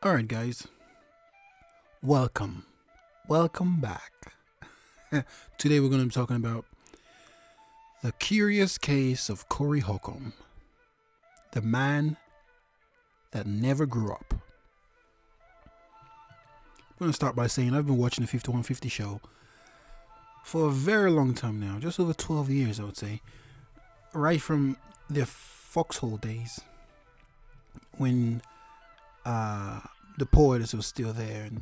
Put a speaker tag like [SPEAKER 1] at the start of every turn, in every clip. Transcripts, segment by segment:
[SPEAKER 1] Alright, guys, welcome back. Today we're going to be talking about the curious case of Corey Holcomb, the man that never grew up. I'm going to start by saying I've been watching the 5150 show for a very long time now, just over 12 years, I would say, right from the Foxhole days when the Poets was still there and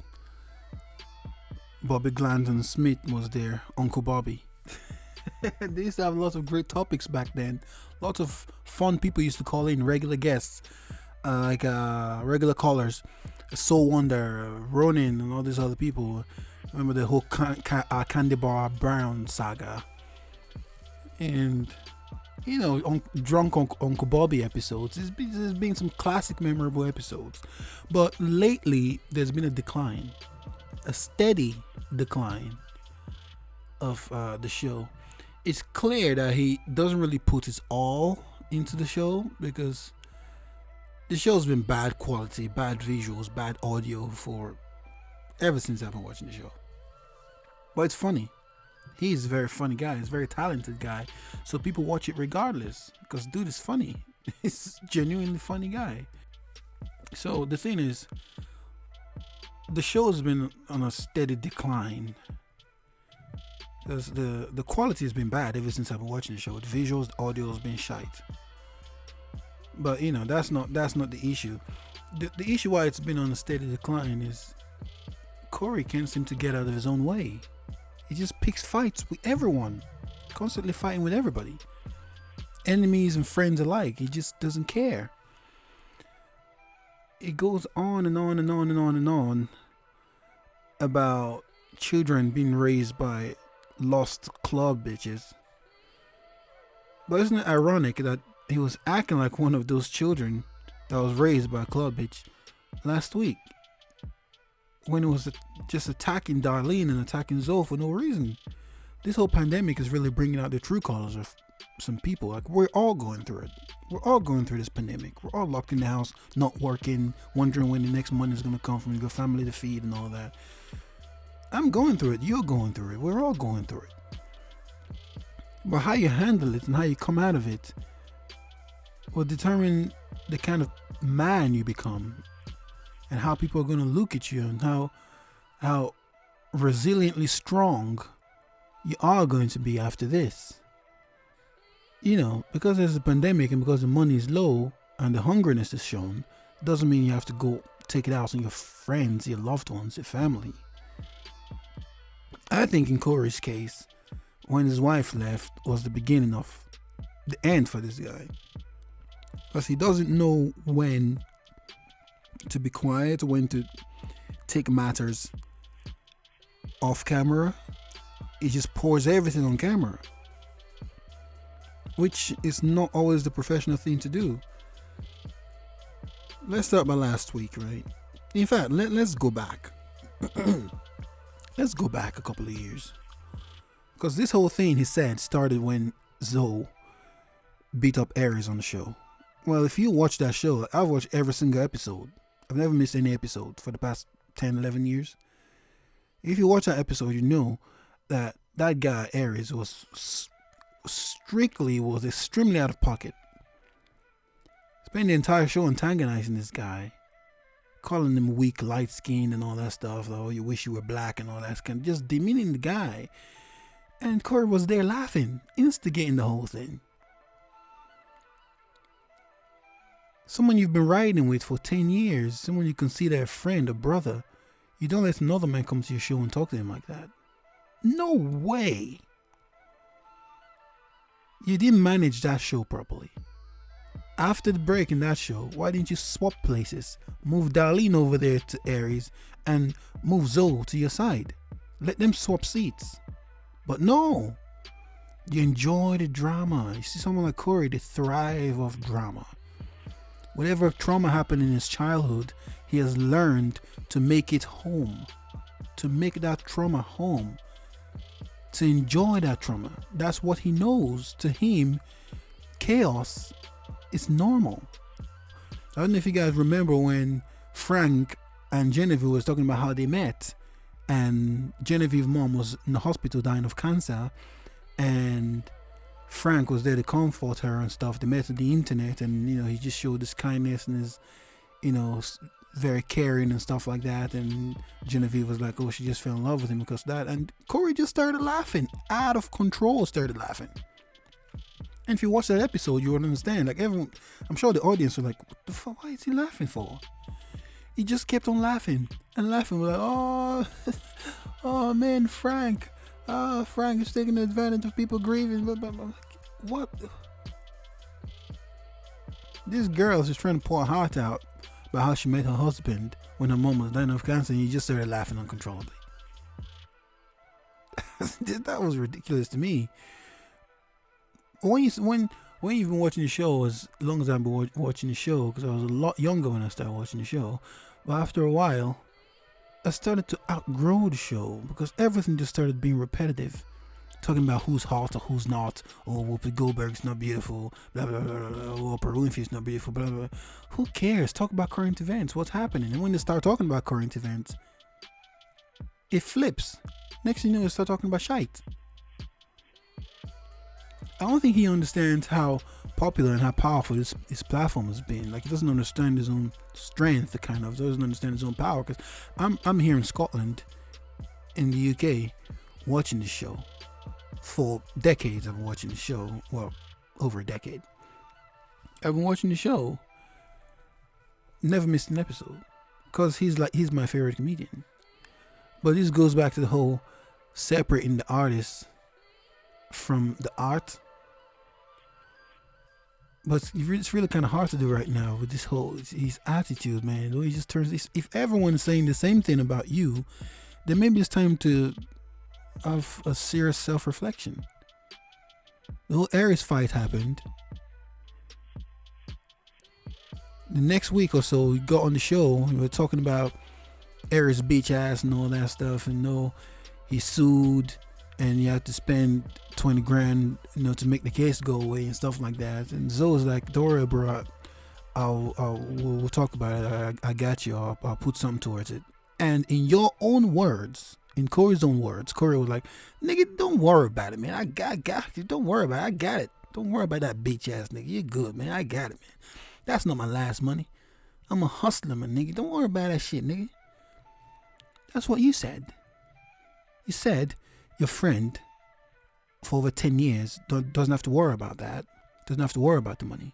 [SPEAKER 1] Bobby Glanton Smith was there, Uncle Bobby. They used to have lots of great topics back then. Lots of fun people used to call in, regular guests, regular callers, Soul Wonder, Ronin, and all these other people. Remember the whole Candy Bar Brown saga. And drunk Uncle Bobby episodes. There's been some classic, memorable episodes. But lately, there's been a decline. A steady decline of the show. It's clear that he doesn't really put his all into the show because the show's been bad quality, bad visuals, bad audio for ever since I've been watching the show. But it's funny. He's a very funny guy. He's a very talented guy. So people watch it regardless because dude is funny. He's a genuinely funny guy. So the thing is, the show has been on a steady decline because the quality has been bad ever since I've been watching the show. The visuals, the audio has been shite. But that's not the issue. The issue why it's been on a steady decline is Corey can't seem to get out of his own way. He just picks fights with everyone, constantly fighting with everybody, enemies and friends alike. He just doesn't care. It goes on and on and on and on and on about children being raised by lost club bitches. But isn't it ironic that he was acting like one of those children that was raised by a club bitch last week, when it was just attacking Darlene and attacking Zoe for no reason? This whole pandemic is really bringing out the true colors of some people. Like, we're all going through it. We're all going through this pandemic. We're all locked in the house, not working, wondering when the next money is going to come from your family to feed and all that. I'm going through it. You're going through it. We're all going through it. But how you handle it and how you come out of it will determine the kind of man you become, and how people are going to look at you, and how resiliently strong you are going to be after this. Because there's a pandemic and because the money is low and the hungriness is shown, doesn't mean you have to go take it out on your friends, your loved ones, your family. I think in Corey's case, when his wife left was the beginning of the end for this guy. Because he doesn't know when to be quiet, when to take matters off camera. He just pours everything on camera, which is not always the professional thing to do. Let's start by last week, right? In fact, let's go back. Let's go back a couple of years, because this whole thing, he said, started when Zoe beat up Aries on the show. Well, if you watch that show, I've watched every single episode. I've never missed any episode for the past 10, 11 years. If you watch that episode, you know that guy, Aries, was extremely out of pocket. Spent the entire show antagonizing this guy, calling him weak, light-skinned and all that stuff. Oh, you wish you were black and all that kind of, just demeaning the guy. And Corey was there laughing, instigating the whole thing. Someone you've been riding with for 10 years, someone you consider a friend, a brother, you don't let another man come to your show and talk to him like that. No way. You didn't manage that show properly. After the break in that show, why didn't you swap places? Move Darlene over there to Aries and move Zoe to your side. Let them swap seats. But no. You enjoy the drama. You see someone like Corey, they thrive off drama. Whatever trauma happened in his childhood, he has learned to make it home. To make that trauma home. To enjoy that trauma. That's what he knows. To him, chaos is normal. I don't know if you guys remember when Frank and Genevieve was talking about how they met, and Genevieve's mom was in the hospital dying of cancer, and Frank was there to comfort her and stuff. They met on the internet, and he just showed his kindness and his, very caring and stuff like that. And Genevieve was like, oh, she just fell in love with him because of that. And Corey just started laughing, out of control, started laughing. And if you watch that episode, you would understand. Like everyone, I'm sure the audience was like, what the fuck? Why is he laughing for? He just kept on laughing and laughing. We're like, oh, oh man, Frank. Frank is taking advantage of people grieving. Blah, blah, blah. What? This girl is just trying to pour her heart out about how she met her husband when her mom was dying of cancer, and you just started laughing uncontrollably. That was ridiculous to me. When you've been watching the show as long as I've been watching the show, because I was a lot younger when I started watching the show, but after a while, I started to outgrow the show because everything just started being repetitive. Talking about who's hot or who's not, or Whoopi Goldberg's not beautiful, blah blah blah, blah, or Oprah Winfrey's not beautiful, blah blah blah. Who cares? Talk about current events. What's happening? And when they start talking about current events, it flips. Next thing you know, they start talking about shite. I don't think he understands how popular and how powerful his platform has been. Like, he doesn't understand his own strength. Doesn't understand his own power. Because I'm here in Scotland, in the UK, watching the show. For decades, I've been watching the show. Well, over a decade. I've been watching the show. Never missed an episode. Because he's my favorite comedian. But this goes back to the whole separating the artist from the art. But it's really kind of hard to do right now with this whole his attitude, man. The way he just turns this. If everyone's saying the same thing about you, then maybe it's time to have a serious self-reflection. The whole Aries fight happened. The next week or so, we got on the show and we were talking about Aries beach ass and all that stuff, and he sued and you had to spend 20 grand, to make the case go away and stuff like that. And Zoe's like, don't worry, bro, we'll talk about it. I got you. I'll put something towards it. And in your own words, in Corey's own words, Corey was like, nigga, don't worry about it, man. I got you. Don't worry about it. I got it. Don't worry about that bitch ass nigga. You're good, man. I got it, man. That's not my last money. I'm a hustler, man, nigga. Don't worry about that shit, nigga. That's what you said. You said your friend for over 10 years doesn't have to worry about that. Doesn't have to worry about the money.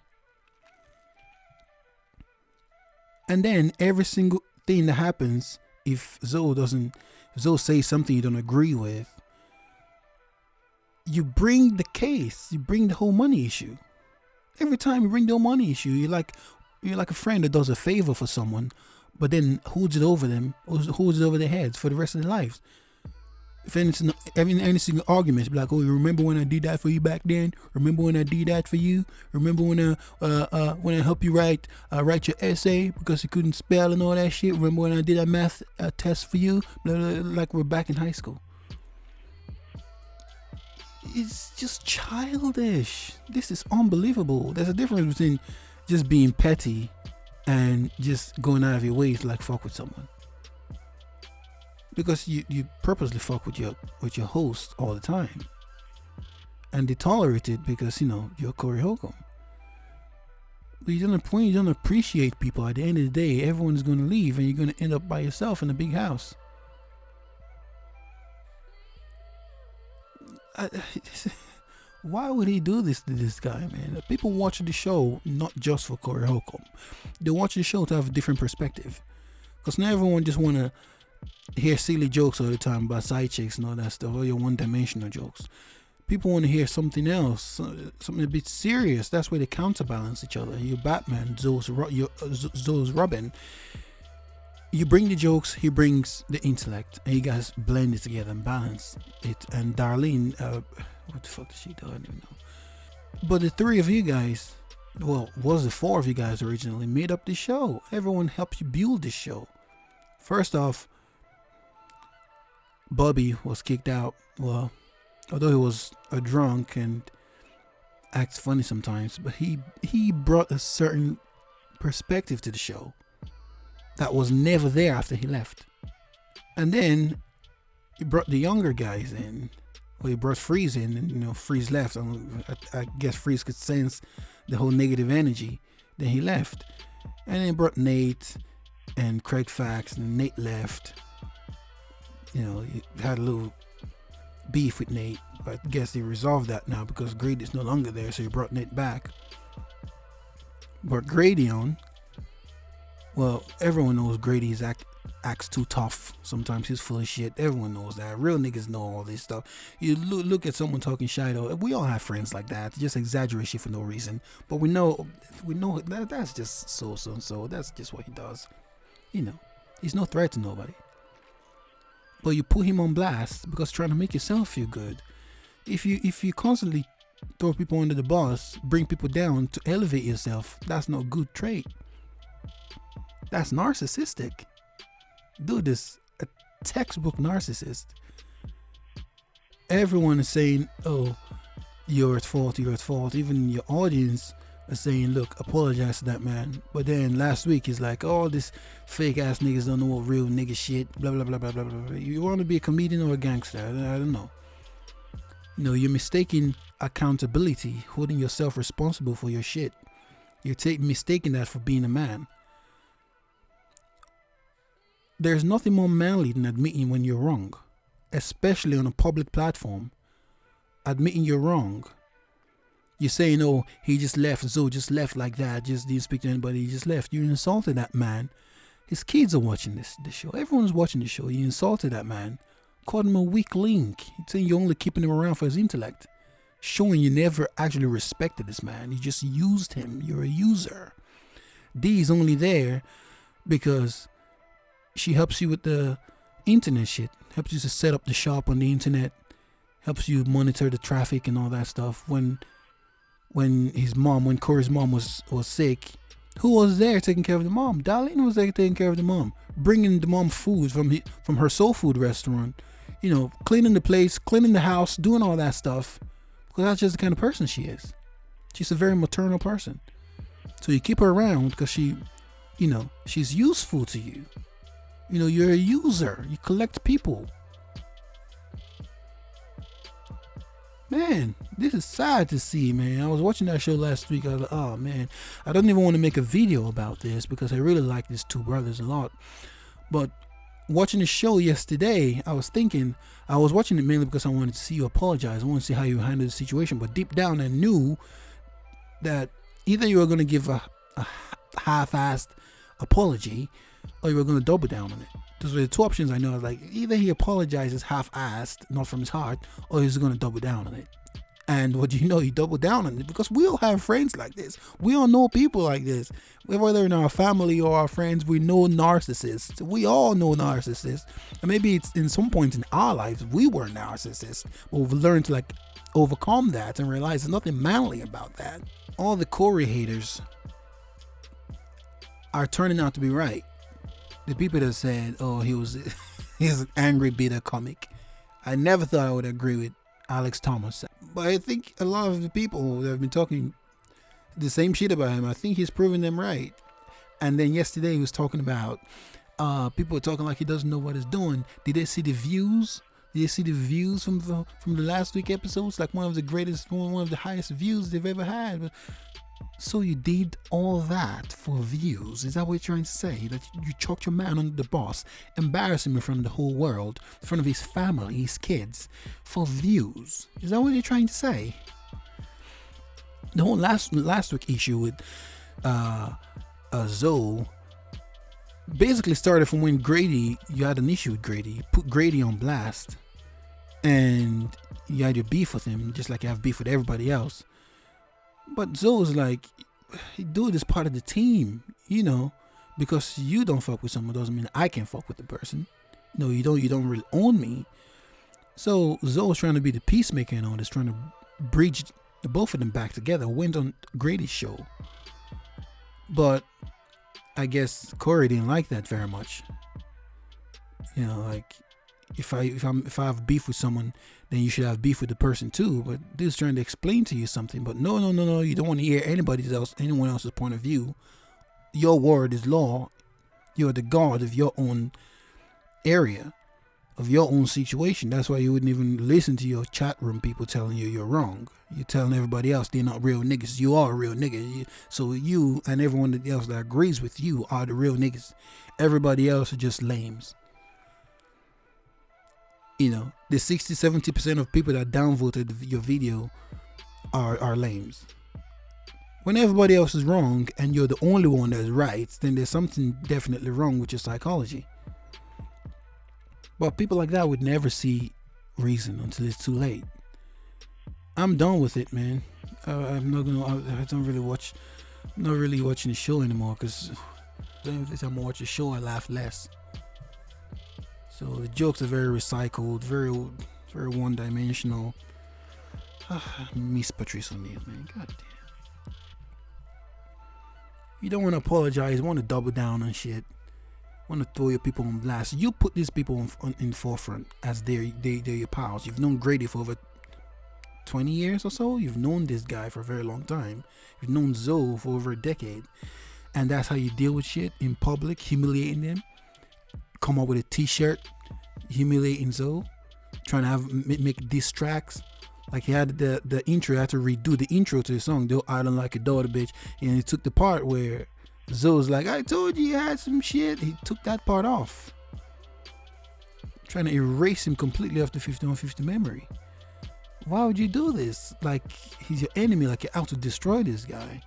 [SPEAKER 1] And then every single thing that happens, if Zoe says something you don't agree with, you bring the case, you bring the whole money issue. Every time you bring the whole money issue, you're like a friend that does a favor for someone, but then holds it over them, holds it over their heads for the rest of their lives. If anything, any single argument, be like, oh, you remember when I did that for you back then? Remember when I did that for you? Remember when I helped you write your essay because you couldn't spell and all that shit? Remember when I did that math test for you? Blah, blah, blah, like we're back in high school. It's just childish. This is unbelievable. There's a difference between just being petty and just going out of your way to like fuck with someone. Because you purposely fuck with your host all the time. And they tolerate it because, you're Corey Holcomb. But you don't appreciate people. At the end of the day, everyone's going to leave and you're going to end up by yourself in a big house. Why would he do this to this guy, man? People watch the show not just for Corey Holcomb. They watch the show to have a different perspective. Because not everyone just want to hear silly jokes all the time about side chicks and all that stuff, or your one-dimensional jokes. People want to hear something else, something a bit serious. That's where they counterbalance each other. You're Batman, Zoe's Robin. You bring the jokes, he brings the intellect, and you guys blend it together and balance it. And Darlene, what the fuck did she do? I don't even know. But the three of you guys, was the four of you guys originally, made up the show. Everyone helped you build this show. First off, Bobby was kicked out. Well, although he was a drunk and acts funny sometimes, but he brought a certain perspective to the show that was never there after he left. And then he brought the younger guys in. Well, he brought Freeze in, and Freeze left. I guess Freeze could sense the whole negative energy. Then he left, and then he brought Nate and Craig Fax, and Nate left. He had a little beef with Nate, but I guess he resolved that now because Grady's no longer there, so he brought Nate back. But Grady on, well, everyone knows Grady's acts too tough. Sometimes he's full of shit. Everyone knows that. Real niggas know all this stuff. You look at someone talking shit. We all have friends like that. Just exaggerate shit for no reason. But we know that's just so. That's just what he does. He's no threat to nobody. But you put him on blast because trying to make yourself feel good. If you constantly throw people under the bus, bring people down to elevate yourself, that's not a good trait. That's narcissistic. Dude is a textbook narcissist. Everyone is saying, oh, you're at fault. Even your audience are saying, look, apologize to that man. But then last week he's like, oh, this fake ass niggas don't know what real nigga shit, blah, blah, blah, blah, blah, blah. You want to be a comedian or a gangster? I don't know. You're mistaking accountability, holding yourself responsible for your shit. You're mistaking that for being a man. There's nothing more manly than admitting when you're wrong, especially on a public platform. Admitting you're wrong. You're saying, oh, he just left, Zoe just left like that, just didn't speak to anybody, he just left. You insulted that man. His kids are watching this show. Everyone's watching the show. You insulted that man. Called him a weak link. You're saying you're only keeping him around for his intellect. Showing you never actually respected this man. You just used him. You're a user. D is only there because she helps you with the internet shit. Helps you to set up the shop on the internet. Helps you monitor the traffic and all that stuff. When Corey's mom was sick, who was there taking care of the mom? Darlene was there taking care of the mom. Bringing the mom food from her soul food restaurant. Cleaning the place, cleaning the house, doing all that stuff. Because that's just the kind of person she is. She's a very maternal person. So you keep her around because she's useful to you. You're a user. You collect people. Man, this is sad to see, man. I was watching that show last week. I was like, oh, man. I don't even want to make a video about this because I really like these two brothers a lot. But watching the show yesterday, I was watching it mainly because I wanted to see you apologize. I wanted to see how you handled the situation. But deep down, I knew that either you were going to give a half-assed apology or you were going to double down on it. Those were the two options I know. Like, either he apologizes half-assed, not from his heart, or he's going to double down on it. And what do you know? He doubled down on it because we all have friends like this. We all know people like this. Whether in our family or our friends, we know narcissists. We all know narcissists. And maybe it's in some points in our lives, we were narcissists. But we've learned to overcome that and realize there's nothing manly about that. All the Corey haters are turning out to be right. The people that said, oh, he's an angry, bitter comic. I never thought I would agree with Alex Thomas. But I think a lot of the people that have been talking the same shit about him, I think he's proving them right. And then yesterday he was talking about people are talking like he doesn't know what he's doing. Did they see the views? Did you see the views from the last week episodes? Like one of the highest views they've ever had. So you did all that for views? Is that what you're trying to say? That you chucked your man under the bus, embarrassing him in front of the whole world, in front of his family, his kids, for views? Is that what you're trying to say? The whole last week issue with Zoe basically started from when you had an issue with Grady. You put Grady on blast, and you had your beef with him, just like you have beef with everybody else. But Zoe's like, dude is part of the team, because you don't fuck with someone doesn't mean I can fuck with the person. You don't really own me. So Zoe's trying to be the peacemaker and all this, trying to bridge the both of them back together. Went on Grady's show. But I guess Corey didn't like that very much. If I have beef with someone, then you should have beef with the person too. But dude's trying to explain to you something. But no, you don't want to hear anyone else's point of view. Your word is law. You're the god of your own area, of your own situation. That's why you wouldn't even listen to your chat room people telling you you're wrong. You're telling everybody else they're not real niggas. You are a real nigga. So you and everyone else that agrees with you are the real niggas. Everybody else are just lames. You know, the 60-70% of people that downvoted your video are lames. When everybody else is wrong and you're the only one that's right, then there's something definitely wrong with your psychology. But people like that would never see reason until it's too late. I'm done with it, man. I'm not gonna. I don't really watch. I'm not really watching the show anymore because every time I watch a show, I laugh less. So the jokes are very recycled, very one-dimensional. I miss Patrice O'Neal, man. God damn. You don't want to apologize. You want to double down on shit. Want to throw your people on blast. You put these people in forefront as they're your pals. You've known Grady for over 20 years or so. You've known this guy for a very long time. You've known Zoe for over a decade. And that's how you deal with shit in public, humiliating them. Come up with a t-shirt humiliating Zoe, trying to make diss tracks. Like he had the intro, I had to redo the intro to the song, "Though I Don't Like a Daughter Bitch," and he took the part where Zoe's like, "I told you had some shit." He took that part off, trying to erase him completely off the 5150 memory. Why would you do this? Like, he's your enemy, like you're out to destroy this guy.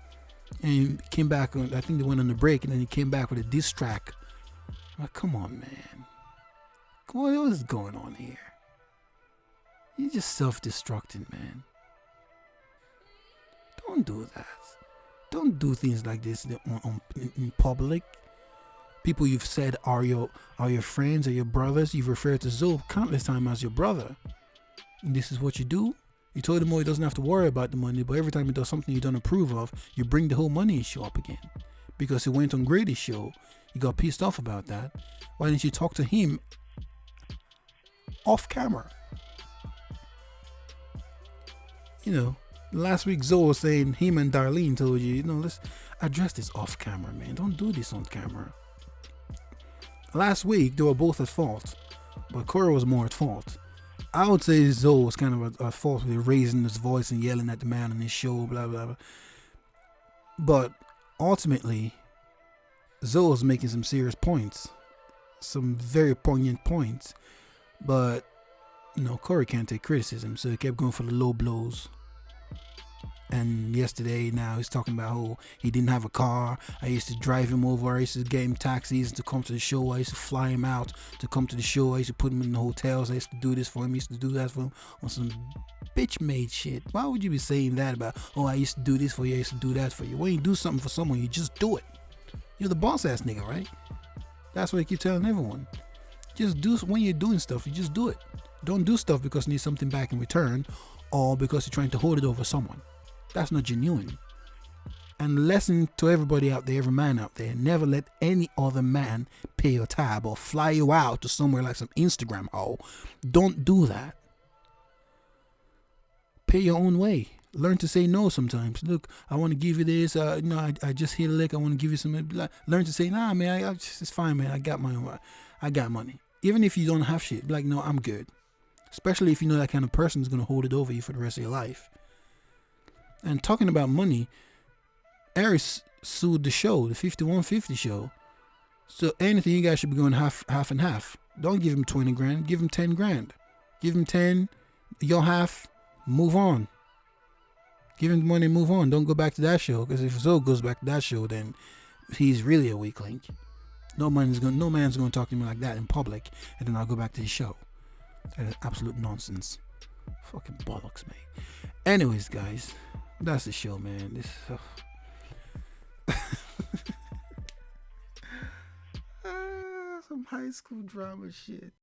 [SPEAKER 1] And he came back on, I think they went on the break, and then he came back with a diss track. Like, come on, man. What is going on here? You're just self-destructing, man. Don't do that. Don't do things like this in public. People you've said are your friends or your brothers. You've referred to Zoe countless times as your brother. And this is what you do? You told him he doesn't have to worry about the money, but every time he does something you don't approve of, you bring the whole money issue up again. Because he went on Grady's show, you got pissed off about that. Why didn't you talk to him off camera? You know, last week Zoe was saying him and Darlene told you, let's address this off camera, man. Don't do this on camera. Last week they were both at fault, but Corey was more at fault. I would say Zoe was kind of at fault with raising his voice and yelling at the man on his show, blah, blah, blah. But ultimately, Zoe was making some serious points, some very poignant points. But, Corey can't take criticism, so he kept going for the low blows. And yesterday, now he's talking about how he didn't have a car. I used to drive him over. I used to get him taxis to come to the show. I used to fly him out to come to the show. I used to put him in the hotels. I used to do this for him. I used to do that for him on some bitch-made shit. Why would you be saying that about, I used to do this for you, I used to do that for you? When you do something for someone, you just do it. You're the boss-ass nigga, right? That's what I keep telling everyone. Just do, when you're doing stuff, you just do it. Don't do stuff because you need something back in return or because you're trying to hold it over someone. That's not genuine. And lesson to everybody out there, every man out there, never let any other man pay your tab or fly you out to somewhere like some Instagram hole. Don't do that. Pay your own way. Learn to say no sometimes. Look, I want to give you this. I just hit a lick. I want to give you some. Learn to say, nah, man, it's fine, man. I got money. Even if you don't have shit, be like, no, I'm good. Especially if you know that kind of person is going to hold it over you for the rest of your life. And talking about money, Eris sued the show, the 5150 show. So anything, you guys should be going half and half. Don't give him 20 grand. Give him 10 grand. Give him 10, your half, move on. Give him the money and move on. Don't go back to that show. Because if Zoe goes back to that show, then he's really a weak link. No man's going to talk to me like that in public, and then I'll go back to his show. That is absolute nonsense. Fucking bollocks, mate. Anyways, guys, that's the show, man. This some high school drama shit.